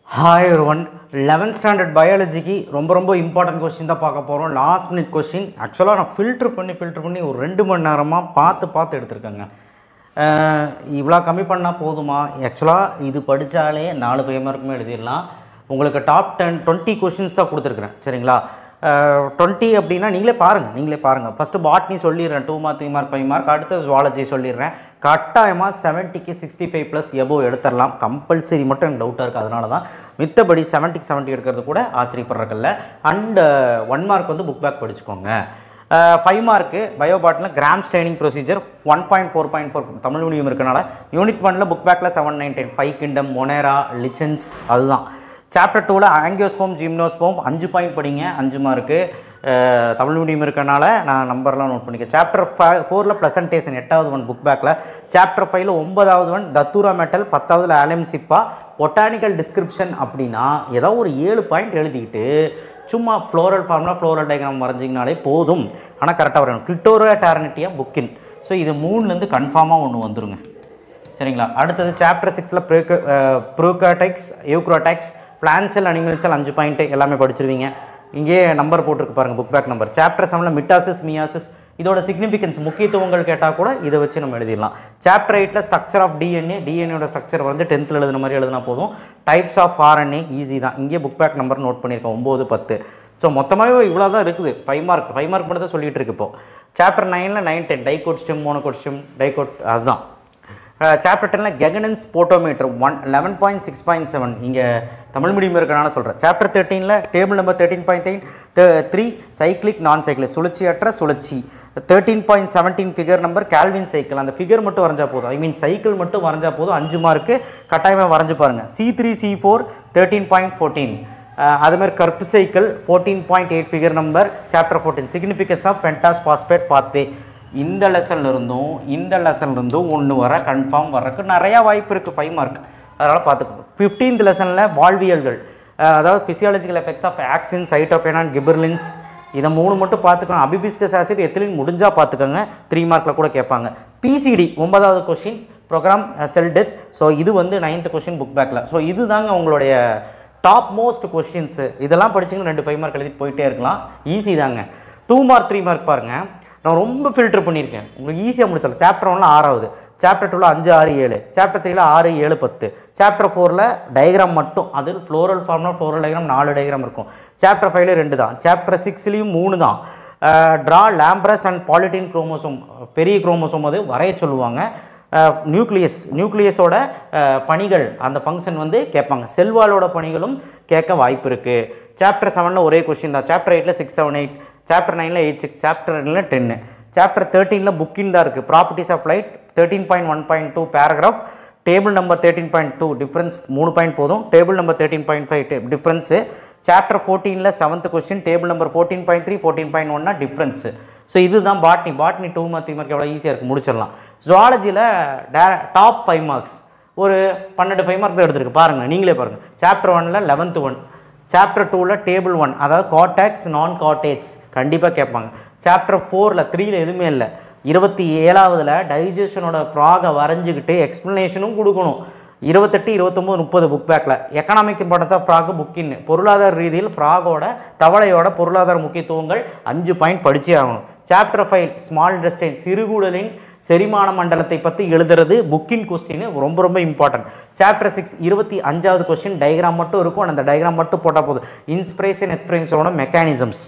Hi everyone, 11th standard biology की ரொம்ப important question தான் பார்க்க போறோம். Last minute question. ஆக்சுவலாக நான் ஃபில்டர் பண்ணி ஒரு 2 மணி நேரமாக பார்த்து எடுத்துருக்கேங்க. இவ்வளோ கம்மி பண்ணால் போதுமா? ஆக்சுவலாக இது படித்தாலே 4 5 மார்க்குமே எழுதிடலாம். உங்களுக்கு டாப் 20 கொஷின்ஸ் தான் கொடுத்துருக்குறேன். சரிங்களா? 20 அப்படின்னா நீங்களே பாருங்கள். ஃபஸ்ட்டு பாட்னி சொல்லிடுறேன், 2 மார்க் 3 மார்க் 5 மார்க். அடுத்த ஜுவாலஜி சொல்லிடுறேன். கட்டாயமாக 70க்கு 65+ எபோவ் எடுத்துடலாம். கம்பல்சரி மட்டும் எனக்கு டவுட்டாக இருக்குது, அதனால தான். மித்தபடி 70க்கு 70 எடுக்கிறது கூட ஆச்சரியப்படுறதில்ல. அண்ட் 1 மார்க் வந்து புக் பேக் படிச்சுக்கோங்க. 5 மார்க்கு பயோபாட்டில் gram staining procedure 1.4.4 Tamil medium இருக்கனால யூனிட் 1ல் புக் பேக்கில் 7 9 10 5 கிங்டம் மொனேரா லிச்சன்ஸ் அதுதான். சாப்டர் 2ல் ஆங்கியோஸ்போம் ஜிம்னோஸ்போம் 5 பாயிண்ட் படிங்க, 5 மார்க்கு. தமிழ் மீடியம் இருக்கனால நான் நம்பர்லாம் நோட் பண்ணிக்க. சாப்டர் 4ல் ப்ளசன்டேஷன் 8வது ஒன் புக் பேக்கில். சாப்டர் 5ல் 9வது ஒன் தத்தூரா மெட்டல், 10வதுல ஆலம்சிப்பா. பொட்டானிக்கல் டிஸ்கிரிப்ஷன் அப்படின்னா ஏதோ ஒரு 7 பாயிண்ட் எழுதிக்கிட்டு சும்மா ஃப்ளோரல் ஃபார்ம்லாம் ஃப்ளோரல் டயக்ராம் வரைஞ்சிங்கனாலே போதும். ஆனால் கரெக்டாக வரணும். கிளிட்டோரோடார்னிட்டியா புக்கின். ஸோ இது 3லேருந்து கன்ஃபார்மாக ஒன்று வந்துருங்க. சரிங்களா? அடுத்தது சாப்டர் 6ல் prokaryotes eukaryotes plant cell animal cell 5 point எல்லாமே படிச்சிருவீங்க. இங்கே நம்பர் போட்டிருக்கு பாருங்கள், புக் பேக் நம்பர். சாப்டர் 7ல் மிட்டாசிஸ் மியாசிஸ் இதோட சிக்னிஃபிகன்ஸ் முக்கியத்துவங்கள் கேட்டால் கூட இதை வச்சு நம்ம எழுதிடலாம். சாப்டர் 8ல் ஸ்ட்ரக்சர் ஆஃப் டிஎன்ஏயோட ஸ்ட்ரக்சர் வந்து 10th எழுதுன மாதிரி எழுதினா போதும். டைப்ஸ் ஆஃப் ஆர்என்ஏ ஈஸி தான். இங்கே புக் பேக் நம்பர் நோட் பண்ணியிருக்கேன் 9 10. ஸோ மொத்தமாகவே இவ்வளோ தான் இருக்குது. 5 மார்க் மட்டும் தான் சொல்லிகிட்டு இருக்கு இப்போ. சாப்டர் 9ல் 9 10 dicot stem monocot stem dicot அதுதான். சாப்டர் 10ல் கெகனன்ஸ் போட்டோமீட்டர் 11.6.7 இங்கே தமிழ் மீடியம் இருக்கனால சொல்கிறேன். சாப்டர் 13ல் table number 13.3 cyclic non cycle சுழற்சியற்ற சுழற்சி. 13.17 ஃபிகர் நம்பர் கால்வின் சைக்கிள். அந்த ஃபிகர் மட்டும் வரைஞ்சா போதும், சைக்கிள் மட்டும் வரைஞ்சா போதும். 5 மார்க்கு கட்டாயமாக வரைஞ்சி பாருங்கள். C3 C4 13.14 அதுமாதிரி Krebs cycle 14.8 figure number. Chapter 14 significance of pentose phosphate pathway. இந்த லெசன்ல இருந்தும் ஒன்று வர கன்ஃபார்ம் வர்றதுக்கு நிறையா வாய்ப்பு இருக்குது. 5 மார்க் அதனால் பார்த்துக்கணும். 15th லெசனில் வாழ்வியல்கள், அதாவது ஃபிசியாலஜிக்கல் எஃபெக்ட்ஸ் ஆஃப் ஆக்சின் சைட்டோபெனான் கிபர்லின்ஸ், இதை 3 மட்டும் பார்த்துக்கணும். அபிபிஸ்கஸ் ஆசிட் எத்திலின் முடிஞ்சால் பார்த்துக்கோங்க, 3 மார்க்கில் கூட கேட்பாங்க. PCD 9வது question programme cell death. So இது வந்து 9th கொஷின் புக் பேக்கில். ஸோ இது தாங்க உங்களுடைய டாப் மோஸ்ட் கொஷின்ஸு. இதெல்லாம் படிச்சிங்கன்னா 2 5 மார்க் எழுதிட்டு போயிட்டே இருக்கலாம். ஈஸி தாங்க. 2 மார்க் 3 மார்க் பாருங்கள், நான் ரொம்ப ஃபில்டர் பண்ணியிருக்கேன். உங்களுக்கு ஈஸியாக முடிச்சிடலாம். சாப்டர் 1ல் 6வது, சாப்டர் 2ல் 5 6 7, சாப்டர் 3ல் 6 7 10, சாப்டர் 4ல் டயக்ராம் மட்டும், அதில் ஃப்ளோரல் ஃபார்ம்னால் ஃப்ளோரல் டயக்ராம் 4 டயக்ராம் இருக்கும். சாப்டர் 5ல் 2 தான். சாப்டர் 6லேயும் 3 தான். ட்ரா லேம்ப்ரஸ் அண்ட் பாலிட்டின் குரோமோசோம், பெரிய குரோமோசோம் அது வரைய சொல்லுவாங்க. நியூக்ளியஸோட பணிகள் அந்த ஃபங்க்ஷன் வந்து கேட்பாங்க. செல்வாலோட பணிகளும் கேட்க வாய்ப்பு இருக்குது. சாப்டர் 7ல் ஒரே கொஸ்டின் தான். சாப்டர் 8ல் 6 7 8, சாப்டர் 9ல் 8 6, சாப்டர் 9ல் 10. சாப்டர் 13ல் புக்கின் தான் இருக்குது. Properties of light 13.1.2 paragraph. Table number 13.2 difference 3 point போதும். Table number 13.5 difference. சாப்டர் 14ல் 7th question table number 14.3 14.1 difference. So இதுதான் பாட்னி 2 மார்க் 3 மார்க் எவ்வளோ ஈஸியாக இருக்குது, முடிச்சிடலாம். ஜுவாலஜியில் டாப் 5 மார்க்ஸ் ஒரு 12 5 மார்க் தான் எடுத்துருக்கு. பாருங்கள், நீங்களே பாருங்கள். சாப்டர் 1ல் 11th ஒன், சாப்டர் 2ல் டேபிள் 1 அதாவது கார்டெக்ஸ் நான் கார்டெக்ஸ் கண்டிப்பாக கேட்பாங்க. சாப்டர் 4ல் 3ல் எதுவுமே இல்லை. 27வதுல டைஜஷனோட ஃப்ராகை வரைஞ்சிக்கிட்டு எக்ஸ்ப்ளனேஷனும் கொடுக்கணும். 28 29 30 புக் பேக்கில். எக்கனாமிக் இம்பார்ட்டன்ஸ் ஆஃப் ஃப்ராக் புக்கின், பொருளாதார ரீதியில் ஃப்ராகோட தவளையோட பொருளாதார முக்கியத்துவங்கள் 5 பாயிண்ட் படிச்சே ஆகணும். சாப்டர் 5 ஸ்மால் இன்டெஸ்டைன் சிறுகுடலின் செரிமான மண்டலத்தை பற்றி எழுதுறது புக்கின் கொஸ்டின் ரொம்ப இம்பார்ட்டன்ட். சாப்டர் 6 25வது கொஸ்டின் டயக்ராம் மட்டும் இருக்கும். அந்த டயக்ராம் மட்டும் போட்டால் போதும். இன்ஸ்பிரேஷன் எக்ஸ்பிரன்ஸோட mechanisms.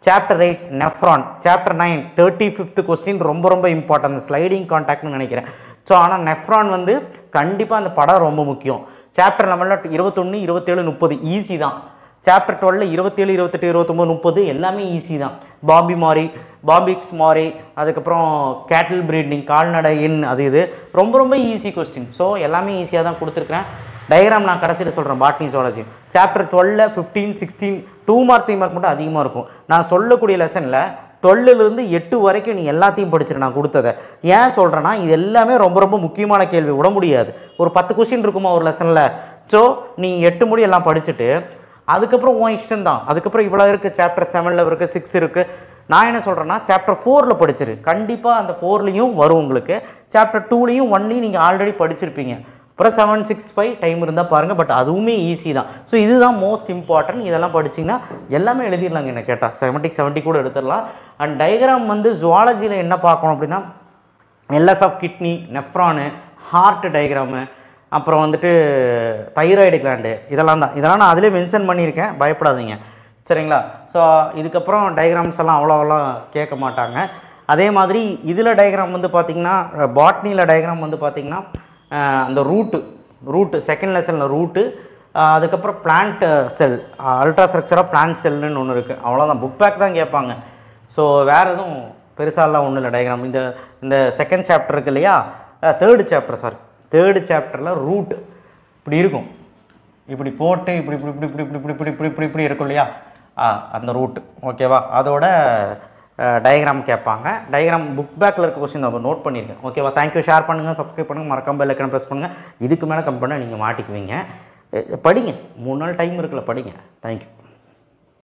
Chapter 8 nephron. Chapter 9 35th question ரொம்ப இம்பார்ட்டன்ட், ஸ்லைடிங் கான்டாக்ட்னு நினைக்கிறேன். ஸோ ஆனால் நெஃப்ரான் வந்து கண்டிப்பாக அந்த படம் ரொம்ப முக்கியம். சாப்டர் 11ல் 21 27 30 ஈஸி தான். சாப்டர் 12ல் 27 28 29 30 எல்லாமே ஈஸி தான். பாம்பிக்ஸ் மாரி, அதுக்கப்புறம் கேட்டில் ப்ரீடிங் கால்நடையின் அது இது ரொம்ப ஈஸி கொஸ்டின். ஸோ எல்லாமே ஈஸியாக தான் கொடுத்துருக்குறேன். டயக்ராம் நான் கடைசியில் சொல்கிறேன். பாட்னி ஜுவாலஜி சாப்டர் 12ல் 15 16 2 மார்க் 3 மார்க் மட்டும் அதிகமாக இருக்கும். நான் சொல்லக்கூடிய லெசனில் 12லேருந்து 8 வரைக்கும் நீ எல்லாத்தையும் படிச்சிரு. நான் கொடுத்ததை ஏன் சொல்கிறேன்னா, இது எல்லாமே ரொம்ப முக்கியமான கேள்வி, விட முடியாது. ஒரு 10 கொஸ்டின் இருக்குமா ஒரு லெசனில். ஸோ நீ 8 முடி எல்லாம் படிச்சுட்டு அதுக்கப்புறம் உன் இஷ்டம் தான். அதுக்கப்புறம் இவ்வளோ இருக்குது. சாப்டர் 7ல் இருக்குது, 6 இருக்குது. நான் என்ன சொல்கிறேன்னா, சாப்டர் 4ல் படிச்சிரு. கண்டிப்பாக அந்த 4லேயும் வரும் உங்களுக்கு. சாப்டர் 2லேயும் 1லேயும் நீங்கள் ஆல்ரெடி படிச்சிருப்பீங்க. அப்புறம் 765 டைம் இருந்தால் பாருங்கள். பட் அதுவுமே ஈஸி தான். ஸோ இதுதான் மோஸ்ட் இம்பார்ட்டன்ட். இதெல்லாம் படிச்சிங்கன்னா எல்லாமே எழுதிடலாங்க. என்ன கேட்டால் 70 கூட எடுத்துடலாம். அண்ட் டயக்ராம் வந்து ஜுவாலஜியில் என்ன பார்க்கணும் அப்படின்னா LS of kidney, nephron, heart diagram, அப்புறம் வந்துட்டு தைராய்டு கிளாண்டு, இதெல்லாம் தான். இதெல்லாம் நான் அதிலே மென்ஷன் பண்ணியிருக்கேன், பயப்படாதீங்க சரிங்களா. ஸோ இதுக்கப்புறம் டயக்ராம்ஸ் எல்லாம் அவ்வளோவெல்லாம் கேட்க மாட்டாங்க. அதே மாதிரி இதில் டயக்ராம் வந்து பார்த்திங்கன்னா பாட்னியில் டயக்ராம் வந்து பார்த்திங்கன்னா அந்த ரூட்டு செகண்ட் லெசனில் ரூட்டு, அதுக்கப்புறம் plant cell, ultra structure of plant செல்லுன்னு ஒன்று இருக்குது. அவ்வளோதான், புக் பேக் தான் கேட்பாங்க. ஸோ வேறு எதுவும் பெருசாலாம் ஒன்றும் இல்லை டயக்ராம். இந்த செகண்ட் சாப்டர் இருக்குது இல்லையா, தேர்டு சாப்டரில் ரூட் இப்படி இருக்கும், இப்படி போட்டு இப்படி இப்படி இப்படி இப்படி இப்படி இப்படி இப்படி இப்படி இப்படி இருக்கும் இல்லையா, அந்த ரூட்டு ஓகேவா. அதோட டயக்ராம் கேட்பாங்க. டயக்ராம் புக் பேக்கில் இருக்க கொஸ்டின் நம்ம நோட் பண்ணியிருக்கேன் ஓகேவா. தேங்க்யூ. ஷேர் பண்ணுங்கள், சப்ஸ்கிரைப் பண்ணுங்கள், மறக்காம பெல் ஐக்கானை ப்ரெஸ் பண்ணுங்கள். இதுக்கு மேலே கம்பெனியாக நீங்கள் மாட்டிக்குவீங்க. படிங்க, 3 நாள் டைம் இருக்குல்ல, படிங்க. தேங்க்யூ.